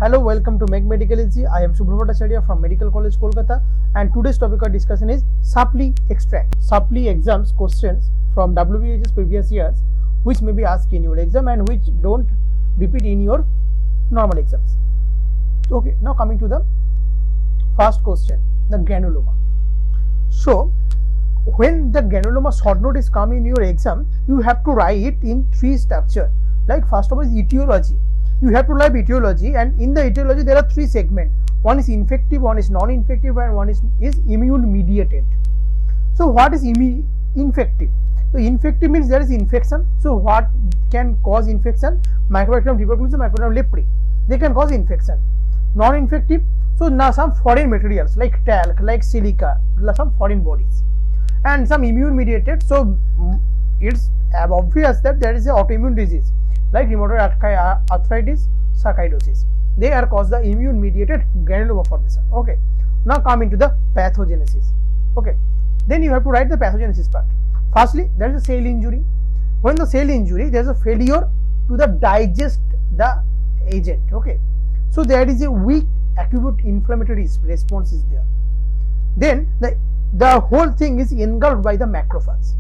Hello, welcome to Make Medical Easy. I am SHUVRO from Medical College, KOLKATA, and today's topic of discussion is SUPPLE extract. SUPPLE exams questions from WBUHS previous years, which may be asked in your exam and which don't repeat in your normal exams. Okay, now coming to the first question, the granuloma. So, when the granuloma short note is come in your exam, you have to write it in three structure. Like first of all is etiology. You have to write etiology, and in the etiology there are three segments. One is infective, one is non-infective, and one is immune mediated. So what is infective? So infective means there is infection. So what can cause infection? Mycobacterium tuberculosis, Mycobacterium leprae. They can cause infection. Non-infective, so now some foreign materials like talc, like silica, some foreign bodies, and some immune mediated. So it's obvious that there is an autoimmune disease like rheumatoid arthritis, sarcoidosis. They are caused the immune mediated granuloma formation. Okay, now coming to the pathogenesis. Okay, then you have to write the pathogenesis part. Firstly, there is a cell injury. When the cell injury, there is a failure to the digest the agent. Okay, so there is a weak acute inflammatory response is there. Then the whole thing is engulfed by the macrophages.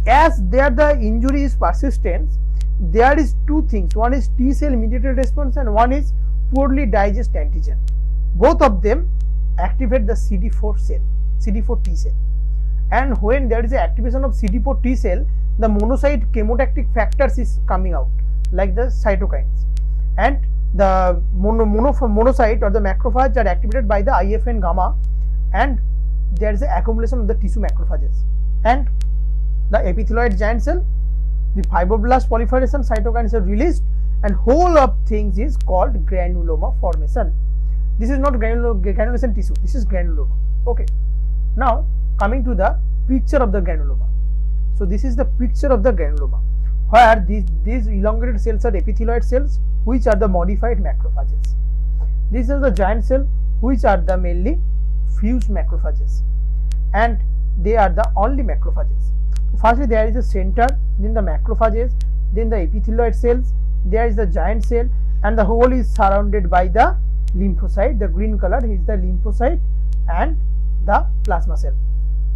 As there the injury is persistent, there is two things. One is T cell mediated response and one is poorly digest antigen. Both of them activate the CD4 cell, CD4 T cell. And when there is a activation of CD4 T cell, the monocyte chemotactic factors is coming out like the cytokines, and the monocyte or the macrophage are activated by the IFN gamma, and there is an accumulation of the tissue macrophages, and the epithelioid giant cell, the fibroblast proliferation cytokines are released, and whole of things is called granuloma formation. This is not granulation tissue, this is granuloma. Okay, now coming to the picture of the granuloma. So this is the picture of the granuloma, where these elongated cells are epithelioid cells, which are the modified macrophages. These are the giant cell, which are the mainly fused macrophages, and they are the only macrophages. Firstly, there is a center, then the macrophages, then the epithelioid cells, there is the giant cell, and the whole is surrounded by the lymphocyte. The green color is the lymphocyte and the plasma cell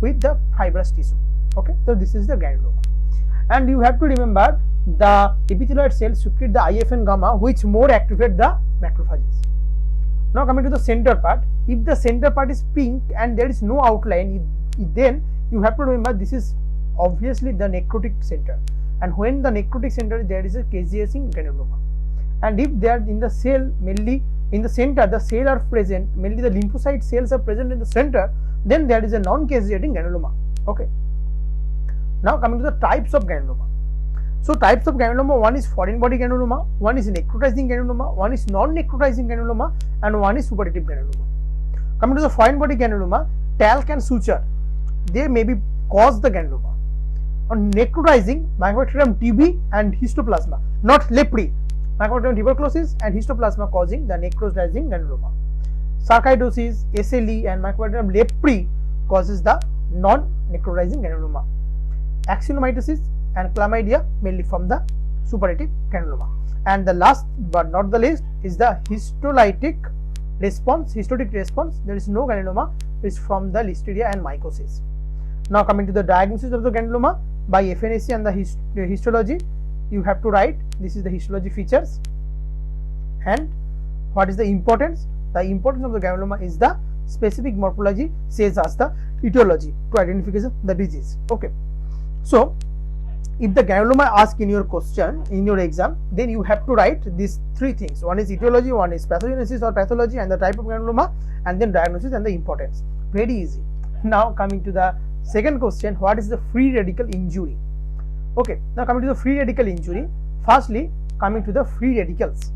with the fibrous tissue. Okay, so this is the granuloma, and you have to remember the epithelioid cells secrete the IFN gamma, which more activate the macrophages. Now coming to the center part, if the center part is pink and there is no outline, then you have to remember this is obviously the necrotic center, and when the necrotic center there is a caseating granuloma, and if they are in the cell, mainly in the center the cell are present, mainly the lymphocyte cells are present in the center, then there is a non-caseating granuloma. Okay, now coming to the types of granuloma. So types of granuloma, one is foreign body granuloma, one is necrotizing granuloma, one is non-necrotizing granuloma, and one is suppurative granuloma. Coming to the foreign body granuloma, talc and suture, they may be cause the granuloma. On necrotizing, Mycobacterium TB and histoplasma, not leprae, Mycobacterium tuberculosis and histoplasma causing the necrotizing granuloma. Sarcoidosis, SLE and Mycobacterium leprae causes the non-necrotizing granuloma. Actinomycosis and chlamydia mainly from the suppurative granuloma. And the last but not the least is the histolytic response. Histolytic response, there is no granuloma, is from the listeria and mycosis. Now coming to the diagnosis of the granuloma by FNAC and the histology, you have to write this is the histology features, and what is the importance? The importance of the granuloma is the specific morphology says as the etiology to identify the disease. Okay, so if the granuloma asked in your question in your exam, then you have to write these three things. One is etiology, one is pathogenesis or pathology, and the type of granuloma, and then diagnosis and the importance. Very easy. Now coming to the second question, what is the free radical injury? Okay, now coming to the free radical injury, firstly coming to the free radicals,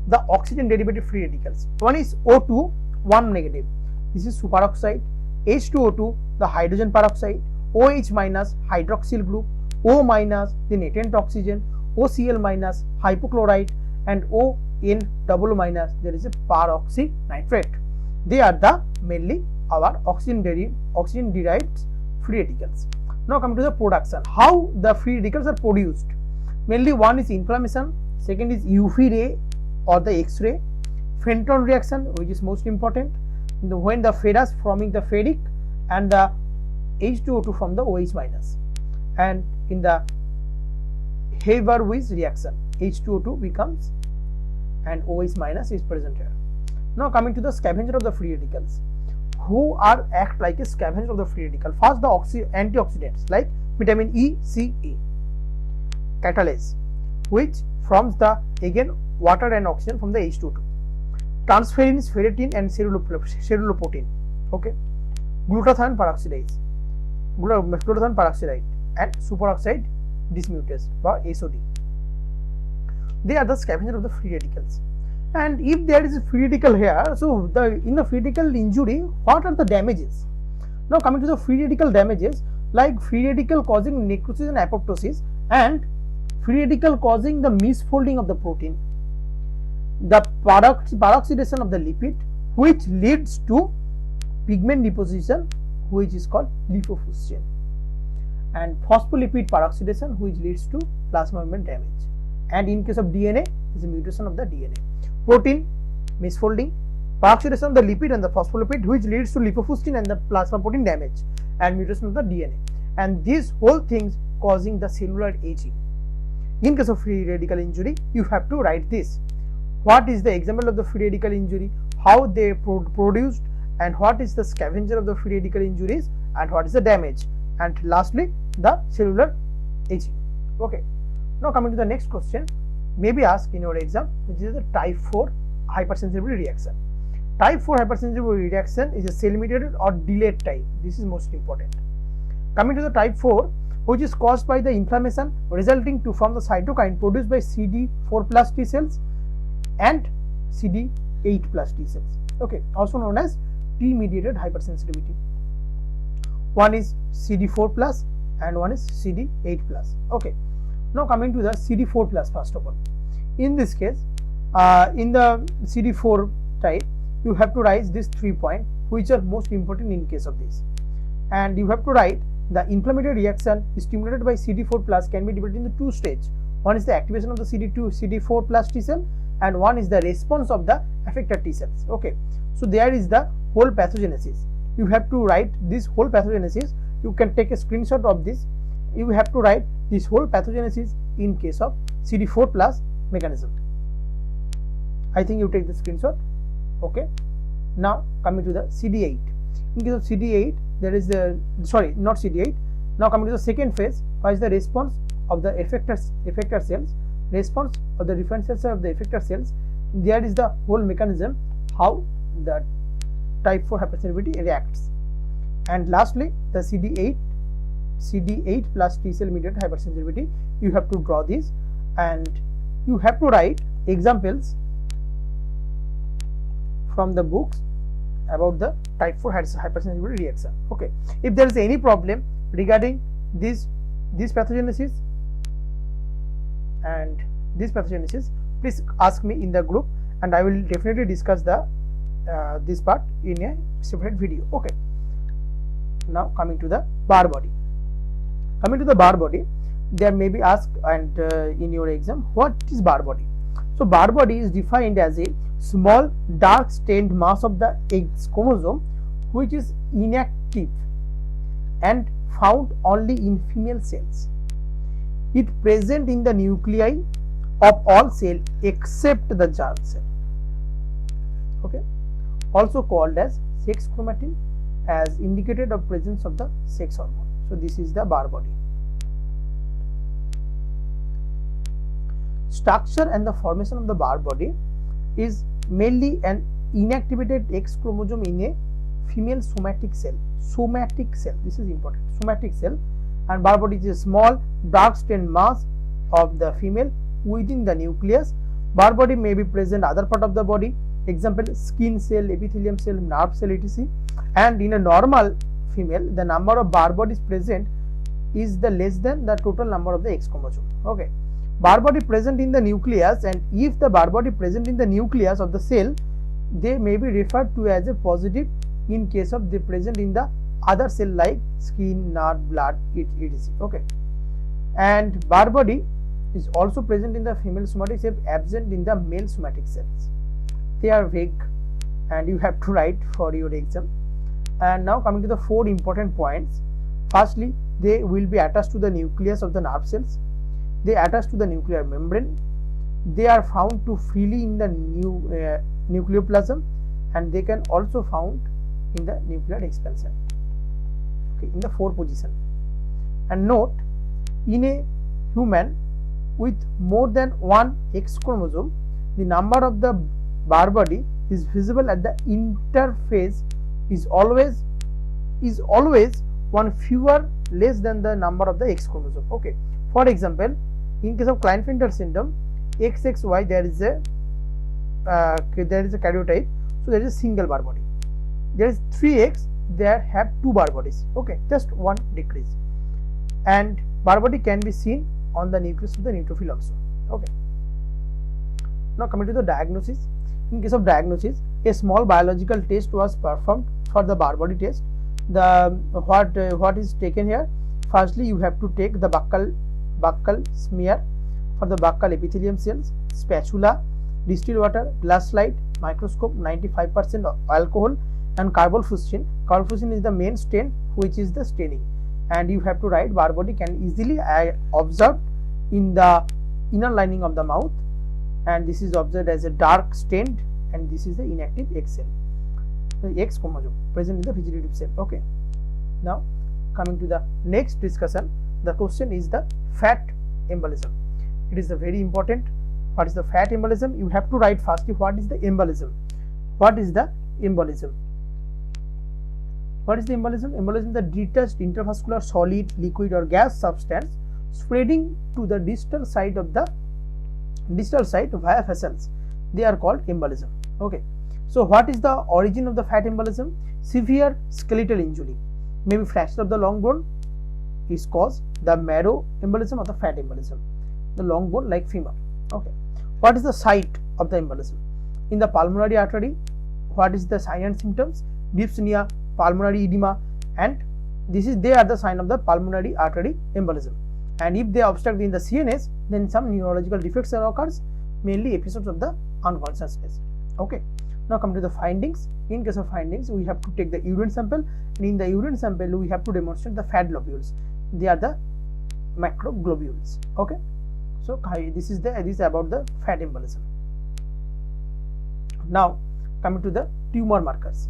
the oxygen derivative free radicals. One is O2, 1 negative, this is superoxide, H2O2, the hydrogen peroxide, OH minus hydroxyl group, O minus the natant oxygen, OCl minus hypochlorite, and ON double minus there is a peroxynitrate. They are the mainly our oxygen derived free radicals. Now coming to the production, how the free radicals are produced. Mainly one is inflammation, second is UV ray, or the X-ray, Fenton reaction, which is most important, when the ferrous forming the ferric and the H2O2 from the OH minus, and in the Haber-Wise reaction, H2O2 becomes and OH minus is present here. Now coming to the scavenger of the free radicals, who are act like a scavenger of the free radical. First, the antioxidants like vitamin E, C, A, catalase, which forms the again water and oxygen from the H2O2. Transferrins, ferritin and cerulopatine. Okay, glutathione peroxidase, glutathione peroxidate and superoxide dismutase or SOD. They are the scavenger of the free radicals. And if there is a free radical here, so in the free radical injury, what are the damages? Now coming to the free radical damages, like free radical causing necrosis and apoptosis, and free radical causing the misfolding of the protein, the peroxidation of the lipid, which leads to pigment deposition, which is called lipofuscin, and phospholipid peroxidation, which leads to plasma membrane damage. And in case of DNA, is a mutation of the DNA. Protein misfolding, peroxidation of the lipid and the phospholipid, which leads to lipofuscin and the plasma protein damage and mutation of the DNA. And these whole things causing the cellular aging. In case of free radical injury, you have to write this. What is the example of the free radical injury, how they produced, and what is the scavenger of the free radical injuries, and what is the damage, and lastly the cellular aging. Okay, now coming to the next question, may be asked in your exam, which is the type 4 hypersensitivity reaction. Type 4 hypersensitivity reaction is a cell mediated or delayed type. This is most important. Coming to the type 4, which is caused by the inflammation resulting to form the cytokine produced by CD4 plus T cells and CD8 plus T cells. Okay, also known as T mediated hypersensitivity. One is CD4 plus and one is CD8 plus. Okay, now coming to the CD4 plus first of all. In this case, in the CD4 type, you have to write these 3 points which are most important in case of this, and you have to write the inflammatory reaction stimulated by CD4 plus can be divided into 2 stages. One is the activation of the CD4 plus T cell, and one is the response of the affected T cells. Okay, so there is the whole pathogenesis. You have to write this whole pathogenesis. You can take a screenshot of this. You have to write this whole pathogenesis in case of CD4 plus mechanism. I think you take the screenshot. Okay, now coming to the CD8. In case of CD8, there is the not CD8. Now coming to the second phase, what is the response of the effector cells, response of the differential cell of the effector cells. There is the whole mechanism how the type 4 hypersensitivity reacts. And lastly, the CD8 plus T cell mediated hypersensitivity. You have to draw this, and you have to write examples from the books about the type 4 hypersensitivity reaction. Okay, if there is any problem regarding this pathogenesis and this pathogenesis, please ask me in the group, and I will definitely discuss the this part in a separate video. Okay, now coming to the bar body. Coming to the bar body, there may be asked and in your exam, what is bar body? So bar body is defined as a small dark stained mass of the X chromosome which is inactive and found only in female cells. It present in the nuclei of all cells except the germ cell. Okay, also called as sex chromatin, as indicated of presence of the sex hormone. So this is the bar body. Structure and the formation of the bar body is mainly an inactivated X chromosome in a female somatic cell. Somatic cell, this is important. Somatic cell, and bar body is a small dark stained mass of the female within the nucleus. Bar body may be present other part of the body, example skin cell, epithelium cell, nerve cell, etc. And in a normal female, the number of bar bodies present is the less than the total number of the X chromosome. Okay, bar body present in the nucleus, and if the bar body present in the nucleus of the cell, they may be referred to as a positive in case of they present in the other cell like skin, nerve, blood, etc. Okay, and bar body is also present in the female somatic cell, absent in the male somatic cells. They are vague and you have to write for your exam. And now coming to the 4 important points. Firstly, they will be attached to the nucleus of the nerve cells. They attach to the nuclear membrane. They are found to freely in the nucleoplasm, and they can also found in the nuclear expansion, okay, in the 4 position. And note, in a human with more than one X chromosome, the number of the bar body is visible at the interface is always one fewer less than the number of the X chromosome. Okay, for example, in case of Klinefelter syndrome, XXY there is a karyotype, so there is a single bar body. There is 3X, there have 2 bar bodies. Okay, just one decrease, and bar body can be seen on the nucleus of the neutrophil also. Okay. Now coming to the diagnosis. In case of diagnosis, a small biological test was performed for the bar body test. The what is taken here? Firstly, you have to take the buccal smear for the buccal epithelium cells, spatula, distilled water, glass slide, microscope, 95% alcohol, and carbolfucin. Carbolfucin is the main stain, which is the staining, and you have to write bar body can easily observed in the inner lining of the mouth, and this is observed as a dark stained, and this is the inactive X cell, the X chromosome present in the vegetative cell. Okay. Now coming to the next discussion, the question is the fat embolism. It is a very important. What is the fat embolism? You have to write firstly what is the embolism. What is the embolism? What is the embolism? Embolism is the detached intravascular solid, liquid or gas substance spreading to the distal side via vessels. They are called embolism. Okay. So what is the origin of the fat embolism? Severe skeletal injury, maybe fracture of the long bone is caused. The marrow embolism or the fat embolism, the long bone like femur. Okay. What is the site of the embolism? In the pulmonary artery. What is the sign and symptoms? Dyspnea, pulmonary edema, and they are the sign of the pulmonary artery embolism. And if they obstruct in the CNS, then some neurological defects occurs, mainly episodes of the unconsciousness. Okay. Now come to the findings. In case of findings, we have to take the urine sample, and in the urine sample we have to demonstrate the fat globules. They are the macroglobules. Okay. So this is about the fat embolism. Now coming to the tumor markers.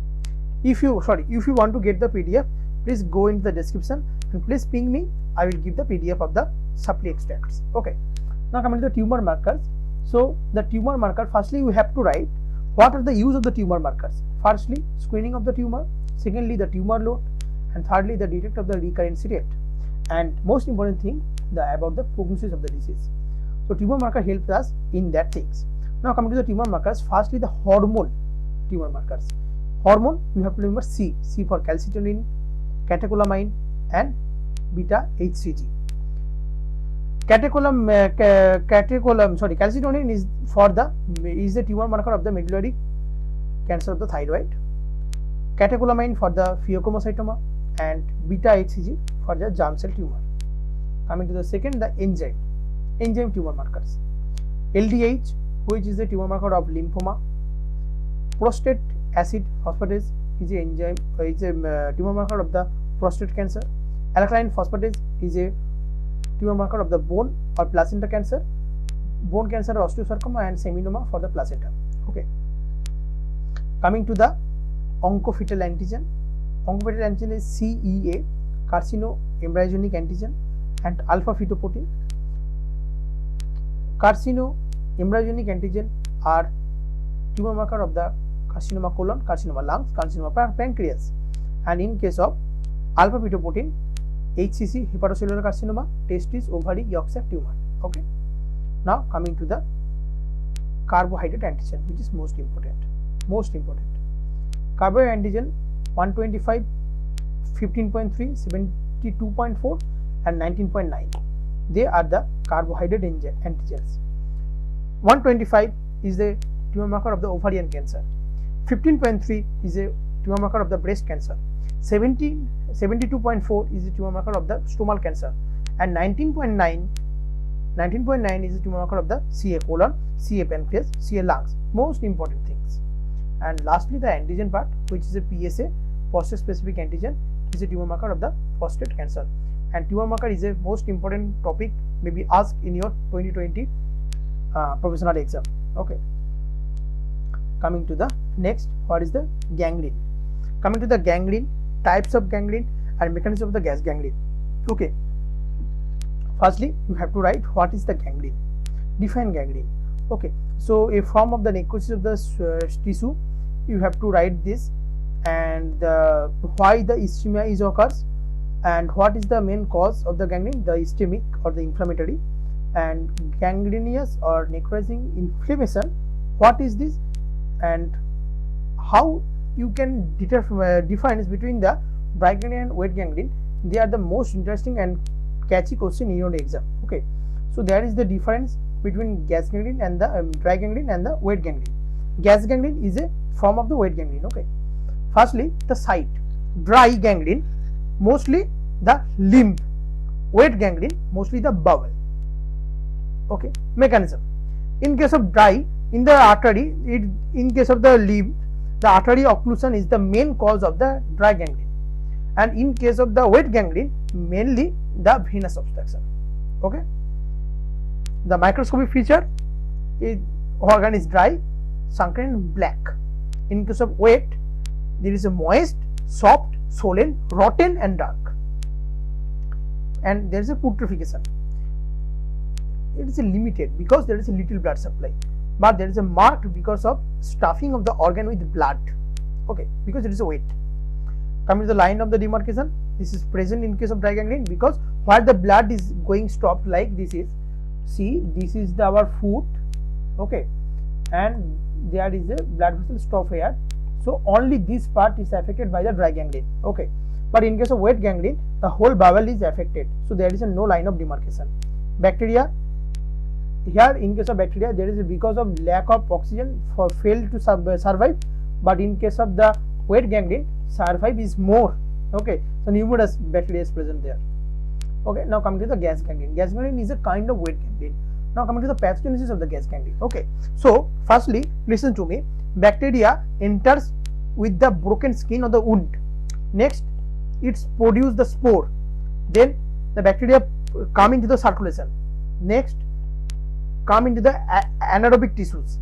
If you want to get the PDF, please go into the description and please ping me. I will give the PDF of the SUPPLE extracts. Okay. Now coming to the tumor markers. So the tumor marker, firstly we have to write what are the use of the tumor markers. Firstly, screening of the tumor. Secondly, the tumor load, and thirdly, the detect of the recurrency rate. And most important thing, about the prognosis of the disease. So tumor marker helps us in that things. Now coming to the tumor markers. Firstly, the hormone tumor markers. Hormone, you have to remember C for calcitonin, catecholamine, and beta HCG. Calcitonin is the tumor marker of the medullary cancer of the thyroid. Catecholamine for the pheochromocytoma, and beta HCG for the germ cell tumor. Coming to the second, the enzyme tumor markers. LDH, which is the tumor marker of lymphoma. Prostate acid phosphatase is a tumor marker of the prostate cancer. Alkaline phosphatase is a tumor marker of the bone or placenta cancer, bone cancer, osteosarcoma, and seminoma for the placenta. Okay. Coming to the oncofetal antigen. Oncofetal antigen is CEA, carcinoembryogenic antigen, and alpha fetoprotein. Carcinoembryogenic antigen are tumor marker of the carcinoma colon, carcinoma lungs, carcinoma pancreas, and in case of alpha fetoprotein, HCC, hepatocellular carcinoma, testis, ovary, yolk sac tumor. Okay. Now coming to the carbohydrate antigen, which is most important. Carbohydrate antigen 125, 15.3, 72.4, and 19.9. They are the carbohydrate antigens. 125 is the tumor marker of the ovarian cancer. 15.3 is a tumor marker of the breast cancer. 72.4 is the tumor marker of the stromal cancer, and 19.9 19.9 is the tumor marker of the CA colon, CA pancreas, CA lungs, most important things. And lastly, the antigen part, which is a PSA, prostate specific antigen, is a tumor marker of the prostate cancer. And tumor marker is a most important topic, maybe asked in your 2020 professional exam. Okay. Coming to the next, what is the gangrene? Coming to the gangrene, types of gangrene and mechanism of the gas gangrene. Okay. Firstly, you have to write what is the gangrene. Define gangrene. Okay. So a form of the necrosis of the tissue, you have to write this, and why the ischemia is occurs, and what is the main cause of the gangrene, the ischemic or the inflammatory, and gangrenous or necrosing inflammation, what is this, and how you can define between the dry gangrene and wet gangrene. They are the most interesting and catchy question in your exam. Okay, so there is the difference between gas gangrene and the dry gangrene and the wet gangrene. Gas gangrene is a form of the wet gangrene. Okay, firstly, the site. Dry gangrene, mostly the limb. Wet gangrene, mostly the bowel. Okay, mechanism. In case of dry, in the artery, in case of the limb, the artery occlusion is the main cause of the dry gangrene, and in case of the wet gangrene, mainly the venous obstruction. Okay, the microscopic feature is organ is dry, sunken and black. In case of wet, there is a moist, soft, swollen, rotten and dark, and there is a putrefaction. It is a limited because there is a little blood supply, but there is a marked because of stuffing of the organ with blood. Okay, because it is a wet. Coming to the line of the demarcation, this is present in case of dry gangrene because where the blood is going stopped, like this is, see, this is our foot. Okay, and there is a blood vessel stop here, so only this part is affected by the dry gangrene. Okay, but in case of wet gangrene, the whole bowel is affected, so there is a no line of demarcation. Bacteria, here in case of bacteria, there is a because of lack of oxygen for failed to survive, but in case of the wet gangrene, survive is more. Okay, so numerous bacteria is present there. Okay, now coming to the gas gangrene. Gas gangrene is a kind of wet gangrene. Now coming to the pathogenesis of the gas gangrene. Okay, so firstly, listen to me. Bacteria enters with the broken skin of the wound. Next, it's produce the spore. Then the bacteria come into the circulation. Next, come into the anaerobic tissues.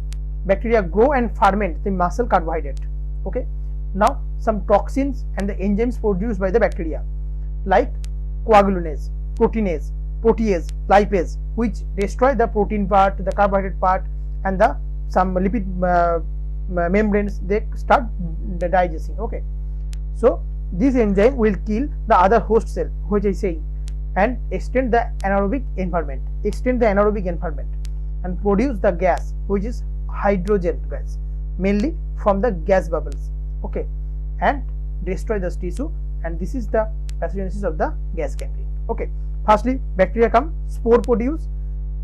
Bacteria grow and ferment the muscle carbohydrate. Okay, now some toxins and the enzymes produced by the bacteria, like coagulase, proteinase, protease, lipase, which destroy the protein part, the carbohydrate part, and the some lipid membranes, they start digesting. Okay, so this enzyme will kill the other host cell, which I say, and extend the anaerobic environment, and produce the gas, which is hydrogen gas, mainly from the gas bubbles. Okay, and destroy the tissue, and this is the pathogenesis of the gas gangrene. Okay, firstly, bacteria come, spore produce,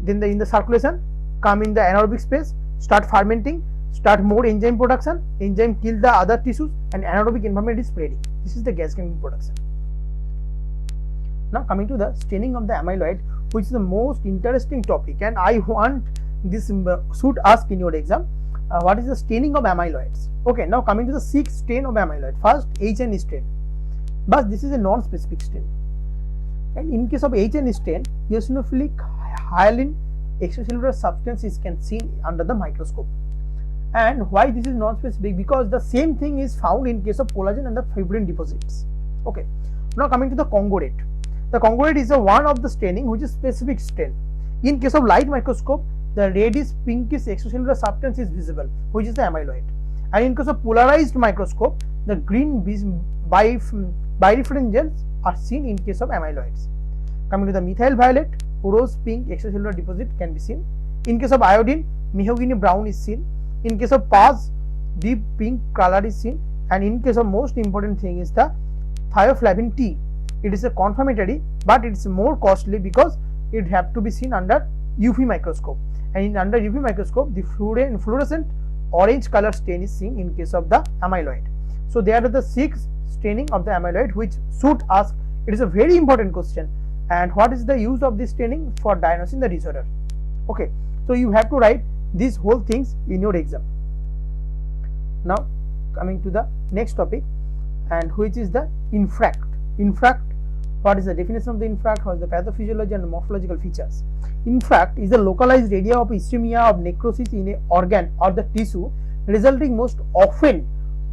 then in the circulation, come in the anaerobic space, start fermenting, start more enzyme production, enzyme kill the other tissues, and anaerobic environment is spreading. This is the gas gangrene production. Now coming to the staining of the amyloid, which is the most interesting topic, and I want this should ask in your exam. What is the staining of amyloids? Okay, now coming to the 6 stain of amyloid. First, HN stain, but this is a non-specific stain, and in case of HN stain, eosinophilic hyaline extracellular substances can seen under the microscope. And why this is non-specific? Because the same thing is found in case of collagen and the fibrin deposits. Okay, now coming to the congruent. The congruent is a one of the staining which is specific stain. In case of light microscope, the reddish pinkish extracellular substance is visible, which is the amyloid. And in case of polarized microscope, the green birefringence are seen in case of amyloids. Coming to the methyl violet, rose pink extracellular deposit can be seen. In case of iodine, mahogany brown is seen. In case of PAS, deep pink color is seen. And in case of most important thing is the thioflavin T. It is a confirmatory, but it is more costly because it have to be seen under UV microscope, and under UV microscope the fluorescent orange color stain is seen in case of the amyloid. So there are the 6 staining of the amyloid which should ask. It is a very important question. and what is the use of this training for diagnosing the disorder. Okay, so you have to write these whole things in your exam. Now coming to the next topic, and which is the Infarct. Infarct, what is the definition of the infarct, what is the pathophysiology and morphological features. Infarct is a localized area of ischemia of necrosis in a organ or the tissue, resulting most often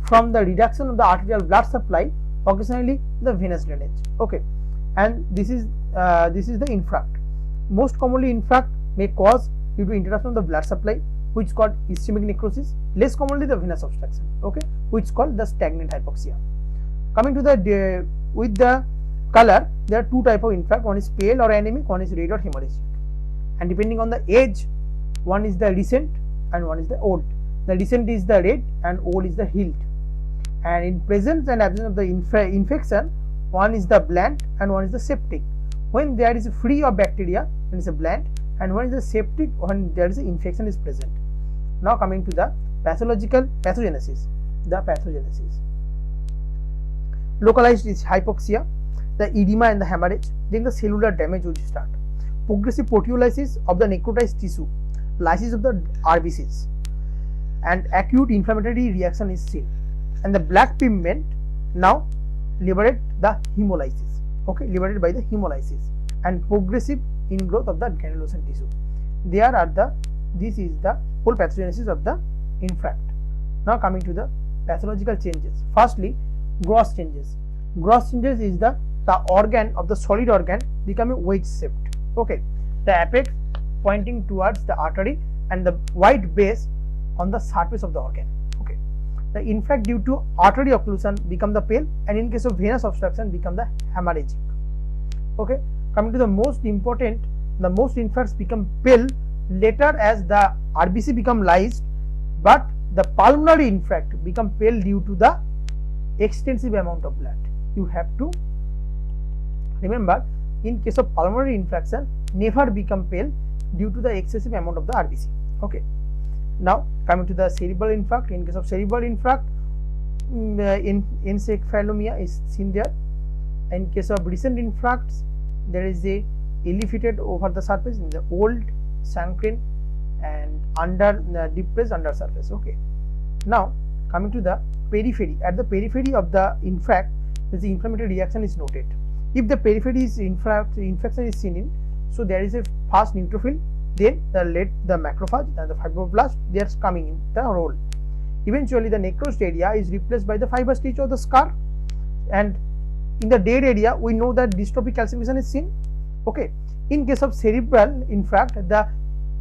from the reduction of the arterial blood supply, occasionally the venous drainage. Okay, and this is the infarct. Most commonly infarct may cause due to interruption of the blood supply, which is called ischemic necrosis. Less commonly the venous obstruction, okay, which is called the stagnant hypoxia. Coming to the with the color, there are two types of infarct. One is pale or anemic, one is red or hemorrhagic, and depending on the age, one is the recent and one is the old. The recent is the red and old is the healed. And in presence and absence of the infection, one is the bland and one is the septic. When there is free of bacteria, then is a bland, and one is the septic when there is infection is present. Now coming to the pathological pathogenesis. The pathogenesis. Localized is hypoxia, the edema and the hemorrhage, then the cellular damage will start. Progressive proteolysis of the necrotized tissue, lysis of the RBCs, and acute inflammatory reaction is seen. And the black pigment now liberate the hemolysis, okay, liberated by the hemolysis, and progressive ingrowth of the granulation tissue. This is the whole pathogenesis of the infarct. Now coming to the pathological changes. Firstly, gross changes. Gross changes is the organ of the solid organ becoming wedge shaped. Okay, the apex pointing towards the artery and the white base on the surface of the organ. Okay, the infarct due to artery occlusion become the pale, and in case of venous obstruction become the hemorrhagic. Okay, coming to the most important, the most infarcts become pale later as the RBC become lysed, but the pulmonary infarct become pale due to the extensive amount of blood. You have to remember, in case of pulmonary infarction, never become pale due to the excessive amount of the RBC. Okay, now coming to the cerebral infarct. In case of cerebral infarct, encephalomia is seen there. In case of recent infarcts, there is a elevated over the surface in the old, sunken, and depressed under surface. Okay, now coming to the periphery. At the periphery of the infarct, the inflammatory reaction is noted. If the periphery is infection is seen in, so there is a fast neutrophil, then the macrophage and the fibroblast, they are coming in the role. Eventually the necrosed area is replaced by the fiber stitch or the scar, and in the dead area we know that dystrophic calcification is seen. Okay, in case of cerebral infarct,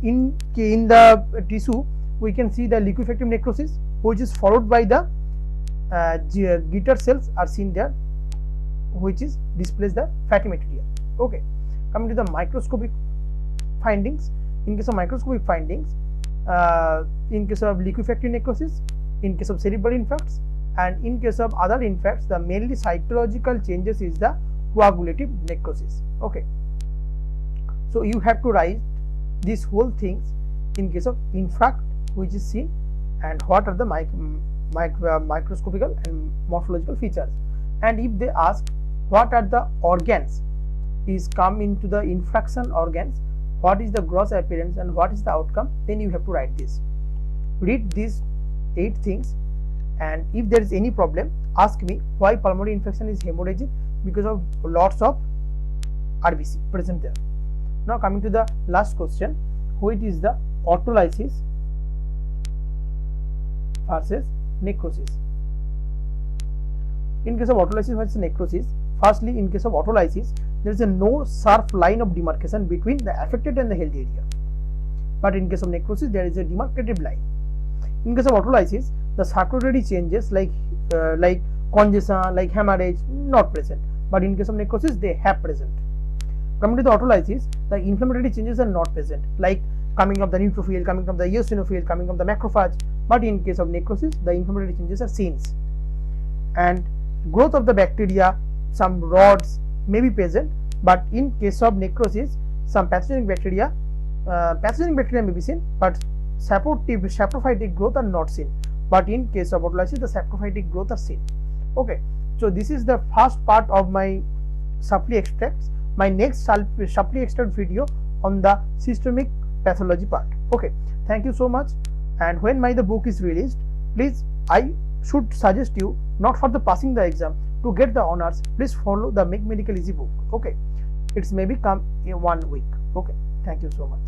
in the tissue we can see the liquefactive necrosis, which is followed by the Gitter cells are seen there, which is displays the fatty material. Okay, coming to the microscopic findings. In case of microscopic findings, in case of liquefactive necrosis, in case of cerebral infarcts, and in case of other infarcts, the mainly psychological changes is the coagulative necrosis. Okay, so you have to write these whole things in case of infarct, which is seen, and what are the microscopical and morphological features. And if they ask what are the organs is come into the infraction organs, what is the gross appearance and what is the outcome, then you have to write this. Read these 8 things, and if there is any problem, ask me why pulmonary infection is hemorrhagic, because of lots of RBC present there. Now coming to the last question, which is the autolysis versus necrosis. In case of autolysis versus necrosis, firstly, in case of autolysis, there is no sharp line of demarcation between the affected and the healthy area, but in case of necrosis there is a demarcated line. In case of autolysis, the circulatory changes like congestion, like hemorrhage, not present, but in case of necrosis they have present. Coming to the autolysis, the inflammatory changes are not present, like coming of the neutrophil, coming from the eosinophil, coming from the macrophage, but in case of necrosis the inflammatory changes are seen. And growth of the bacteria, some rods may be present, but in case of necrosis some pathogenic bacteria may be seen, but saprophytic growth are not seen, but in case of autolysis the saprophytic growth are seen. Okay, so this is the first part of my supply extracts my next supply extract video on the systemic pathology part. Okay, thank you so much. And when the book is released, please, I should suggest you, not for the passing the exam, to get the honors, please follow the Make Medical Easy book. Okay, it's maybe come in 1 week. Okay, thank you so much.